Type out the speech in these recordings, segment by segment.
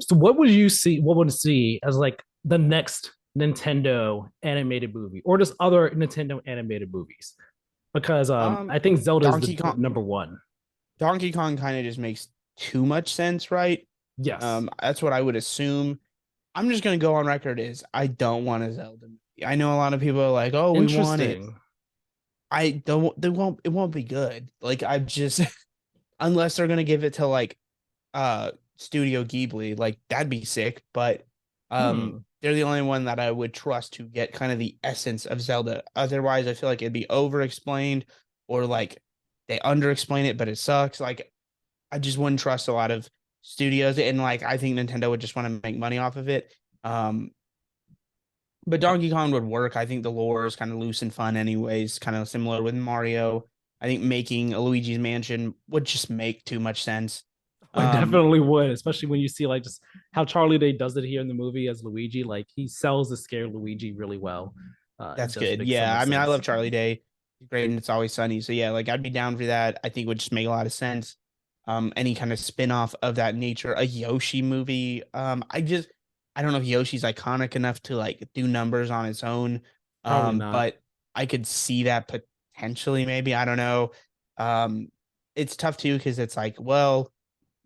So what would you see? What would you see as like the next Nintendo animated movie, or just other Nintendo animated movies? Because Um, I think Zelda is Donkey the Kong, number one. Donkey Kong kind of just makes too much sense, right? Yes. That's what I would assume. I'm just gonna go on record is I don't want a Zelda movie. I know a lot of people are like, "Oh, we want it." Interesting. I don't. They won't. It won't be good. Like I just unless they're gonna give it to like Studio Ghibli, like that'd be sick. But Hmm. they're the only one that I would trust to get kind of the essence of Zelda. Otherwise, I feel like it'd be over explained or like they under explain it, but it sucks. Like I just wouldn't trust a lot of studios, and like I think Nintendo would just want to make money off of it. But Donkey Kong would work. I think the lore is kind of loose and fun, anyways, kind of similar with Mario. I think making a Luigi's Mansion would just make too much sense. I Um, definitely would, especially when you see like just how Charlie Day does it here in the movie as Luigi. Like he sells the scare Luigi really well. It that's does good. make so Yeah, much I mean, I sense. love Charlie Day. He's great, and it's always sunny. So yeah, like I'd be down for that. I think would just make a lot of sense. Any kind of spin-off of that nature, a Yoshi movie. I don't know if Yoshi's iconic enough to like do numbers on its own. Probably not. But I could see that potentially, maybe. I don't know. Um, it's tough too because it's like, well,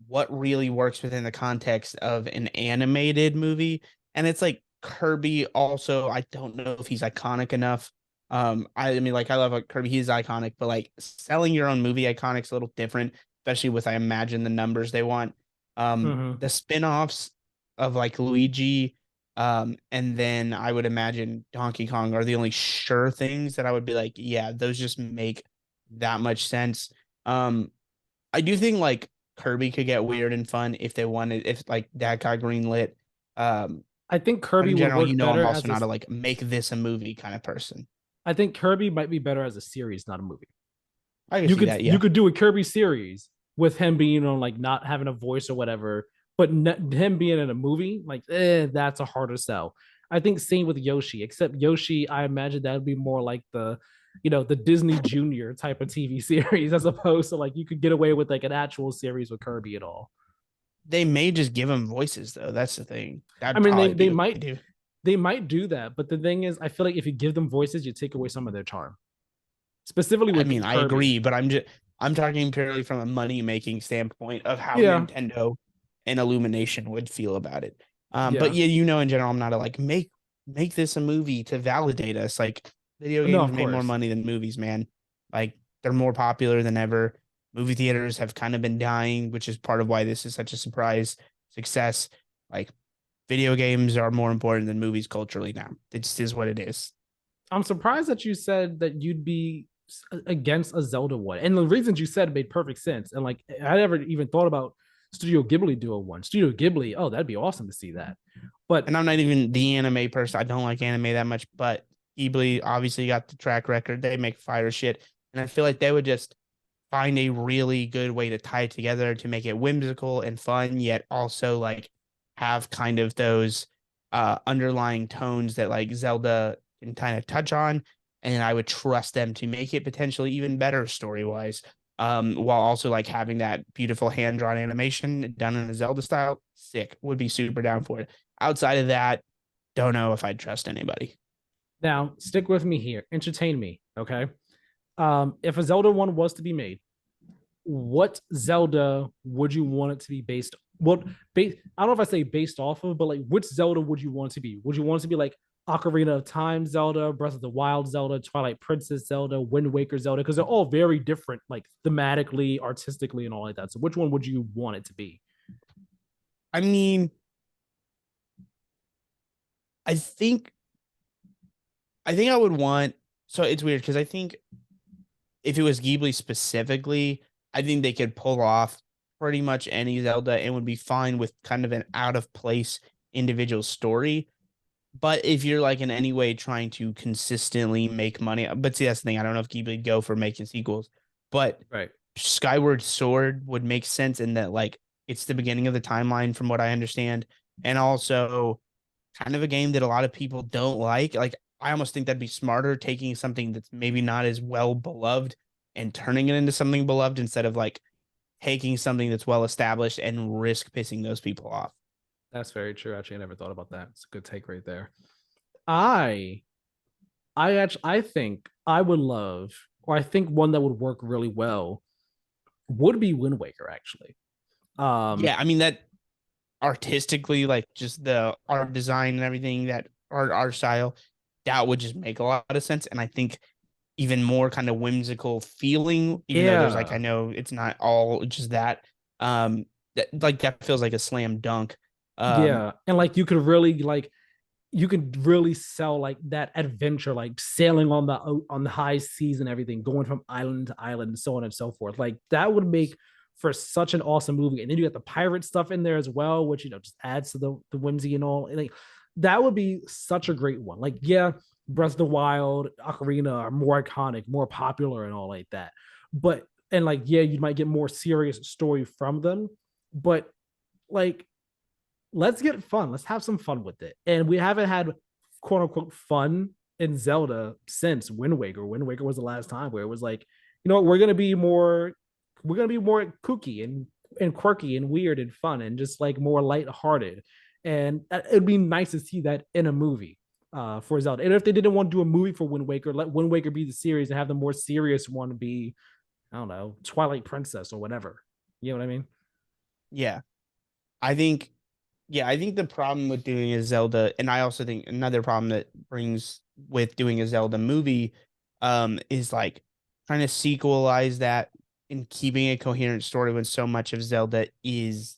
what really works within the context of an animated movie? And it's like Kirby also, I don't know if he's iconic enough. I mean, like I love Kirby, he's iconic, but like selling your own movie iconic's a little different, especially with I imagine the numbers they want. Hmm. The spin-offs of like Luigi, and then I would imagine Donkey Kong are the only sure things that I would be like, yeah, those just make that much sense. Um, I do think like Kirby could get weird and fun if they wanted, if like that got greenlit. Um, I think but Kirby in would general, work I'm better also as a. not a like make this a movie kind of person. I think Kirby might be better as a series, not a movie. I can You see could that, you yeah. could do a Kirby series with him being on like not having a voice or whatever, but him being in a movie, like that's a harder sell. I think same with Yoshi, except Yoshi, I imagine that would be more like the Disney Junior type of TV series as opposed to like you could get away with like an actual series with Kirby at all. They may just give them voices though. That's the thing. I That'd mean, probably be what they do. they might do that, but the thing is, I feel like if you give them voices, you take away some of their charm, specifically I with mean, I Kirby. agree, but I'm talking purely from a money making standpoint of how Yeah, Nintendo and Illumination would feel about it. But yeah, yeah, in general, I'm not a like make this a movie to validate us. Like video no, games of made more course. money than movies, man. Like they're more popular than ever. Movie theaters have kind of been dying, which is part of why this is such a surprise success. Like video games are more important than movies culturally now. It just is what it is. I'm surprised that you said that you'd be against a Zelda one, and the reasons you said made perfect sense. And like, I never even thought about Studio Ghibli doing one. Studio Ghibli, oh, that'd be awesome to see that. But And I'm not even the anime person. I don't like anime that much, but Ghibli obviously got the track record. They make fire shit. And I feel like they would just find a really good way to tie it together to make it whimsical and fun, yet also like have kind of those underlying tones that like Zelda can kind of touch on. And I would trust them to make it potentially even better story wise. While also like having that beautiful hand drawn animation done in a Zelda style, sick. Would be super down for it. Outside of that, don't know if I'd trust anybody. now, stick with me here. Entertain me, okay? If a Zelda one was to be made, what Zelda would you want it to be based? What I don't know if I say based off of, but like which Zelda would you want it to be? Would you want it to be like Ocarina of Time Zelda, Breath of the Wild Zelda, Twilight Princess Zelda, Wind Waker Zelda? Because they're all very different, like thematically, artistically, and all like that. So which one would you want it to be? I mean, I think I would want. So it's weird because I think if it was Ghibli specifically, I think they could pull off pretty much any Zelda and would be fine with kind of an out of place individual story. But if you're like in any way trying to consistently make money, but see that's the thing. I don't know if Ghibli would go for making sequels, but Right. Skyward Sword would make sense in that like it's the beginning of the timeline from what I understand, and also kind of a game that a lot of people don't like. Like I almost think that'd be smarter taking something that's maybe not as well beloved and turning it into something beloved instead of like taking something that's well established and risk pissing those people off. That's very true. Actually, I never thought about that. It's a good take right there. I I think I would love, or I think one that would work really well would be Wind Waker, actually. Um, Yeah, I mean that artistically, like just the art design and everything, that art style, that would just make a lot of sense. And I think even more kind of whimsical feeling, even though there's like, I yeah, know it's not all just that. That like that feels like a slam dunk. Um, yeah, and like you could really like you could really sell like that adventure, like sailing on the high seas and everything, going from island to island, and so on and so forth. Like that would make for such an awesome movie. And then you got the pirate stuff in there as well, which just adds to the whimsy and all. And like that would be such a great one. Like, yeah, Breath of the Wild, Ocarina are more iconic, more popular, and all like that. But and like, yeah, you might get more serious story from them, but like let's get fun. Let's have some fun with it. And we haven't had quote unquote fun in Zelda since Wind Waker. Wind Waker was the last time where it was like, you know what, we're gonna be more kooky and quirky and weird and fun and just like more lighthearted. And it'd be nice to see that in a movie for Zelda. And if they didn't want to do a movie for Wind Waker, let Wind Waker be the series and have the more serious one be, I don't know, Twilight Princess or whatever. You know what I mean? yeah, I think I think the problem with doing a Zelda, and I also think another problem that brings with doing a Zelda movie, is like trying to sequelize that and keeping a coherent story when so much of Zelda is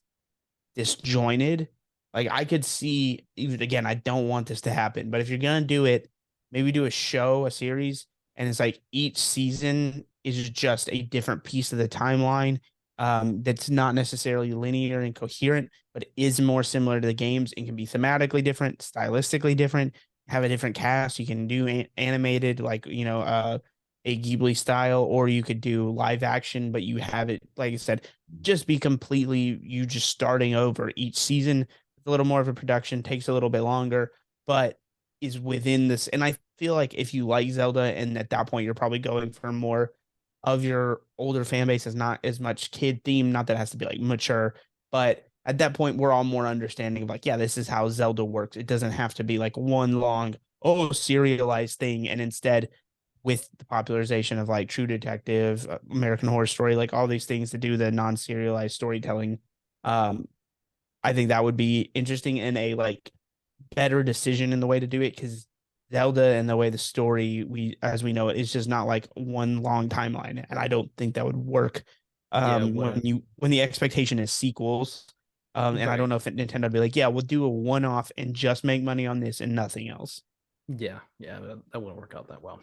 disjointed. Like I could see, even again, I don't want this to happen, but if you're gonna do it, maybe do a show, a series, and it's like each season is just a different piece of the timeline. That's not necessarily linear and coherent, but is more similar to the games and can be thematically different, stylistically different, have a different cast. You can do animated, like a Ghibli style, or you could do live action, but you have it, like I said, just be completely you just starting over each season. A little more of a production, takes a little bit longer, but is within this. And I feel like if you like Zelda, and at that point you're probably going for more of your older fan base, is not as much kid theme. Not that it has to be like mature, but at that point we're all more understanding of like, yeah, this is how Zelda works. It doesn't have to be like one long, oh, serialized thing. And instead, with the popularization of like True Detective, American Horror Story, like all these things to do the non-serialized storytelling, um, I think that would be interesting and a like better decision in the way to do it, because Zelda and the way the story we as we know it is just not like one long timeline, and I don't think that would work. Yeah, it When wouldn't. the expectation is sequels, and I Right. don't know if Nintendo would be like, yeah, we'll do a one off and just make money on this and nothing else. Yeah, yeah, that wouldn't work out that well.